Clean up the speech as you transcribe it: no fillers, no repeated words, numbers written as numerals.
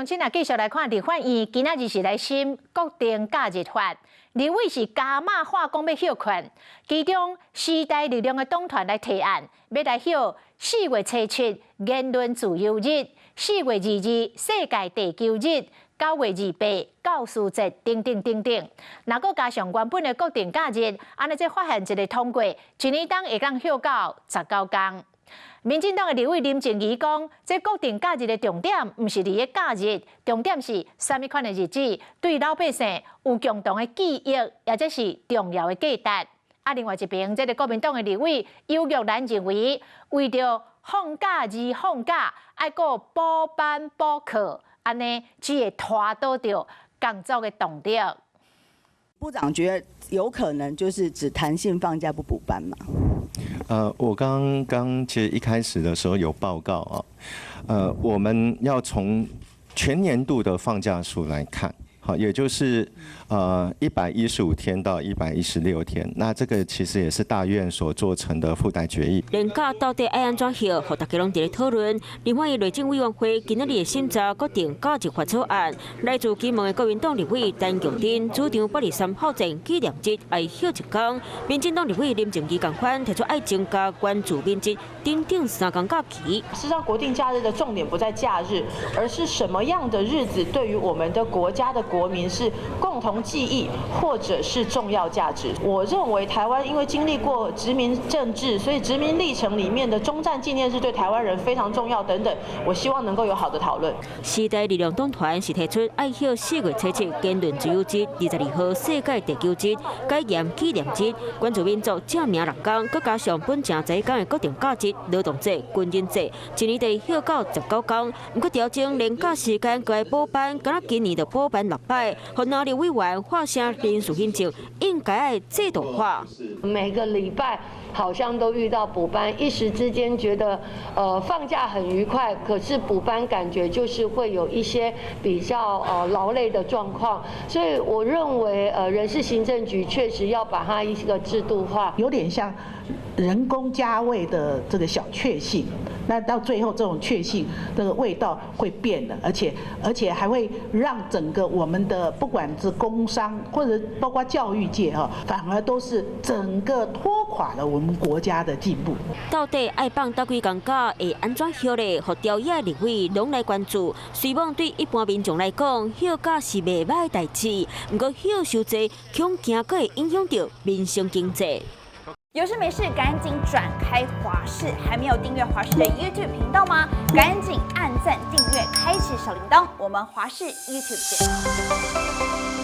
乡亲啊，继续来看立法院今仔日是来审国定假日法，立委是加码话讲要休权，其中时代力量的党团来提案，要来休4月初7言论自由日、4月22世界地球日、9月28教师节等等等等。若搁加上原本的国定假日，安尼这发现一个通过，一年当会当休到19天。民进党的立委林静怡讲，这国定假日的重点毋是伫个假日，重点是啥物款的日子对老百姓有共同的记忆，或者是重要的价值。啊，另外一边，这个国民党的立委尤玉兰认为，为着放假而放假，爱个补班补课，安尼只会拖倒着工作的动力。部长觉得有可能就是只弹性放假不补班吗？我刚其实一开始的时候有报告啊，我们要从全年度的放假数来看，好，也就是115天到116天，那这个其实也是大院所做成的附带决议。年假到底爱安怎休，和大家拢伫咧讨论。立法院内政委员会今仔日审查国定假日法草案，来自基盟的国民党立委陈强珍主张823炮战纪念日爱休1天，民进党立委林静怡共款提出爱增加关注民节等等3天假期。事实上，国定假日的重点不在假日，而是什么样的日子对于我们的国家的国民是共同记忆，或者是重要价值。我认为台湾因为经历过殖民政治，所以殖民历程里面的终战纪念日对台湾人非常重要等等。我希望能够有好的讨论。时代力量党团是提出爱休4月初7言论自由日、22号世界地球日、改严纪念日、关注民族正名6天，佮加上本正在天的国定假日、劳动节、军人节，一年得休到19天。不过调整年假时间，该爱补班，敢若今年就补班6摆，和哪里委员发声联署请求，应该爱制度化。每个礼拜好像都遇到补班，一时之间觉得放假很愉快，可是补班感觉就是会有一些比较劳累的状况，所以我认为人事行政局确实要把它一个制度化，有点像人工加味的这个小确幸。那到最后，这种确幸这个味道会变的，而且还会让整个我们的不管是工商或者包括教育界反而都是整个拖垮了我们国家的进步。到底爱放倒几天假会安怎休咧？和朝野立委拢来关注。希望对一般民众来讲，休假是袂歹代志，不过休伤济，恐惊阁会影响到民生经济。有事没事赶紧转开华视，还没有订阅华视的 YouTube 频道吗？赶紧按赞、订阅、开启小铃铛，我们华视 YouTube 见。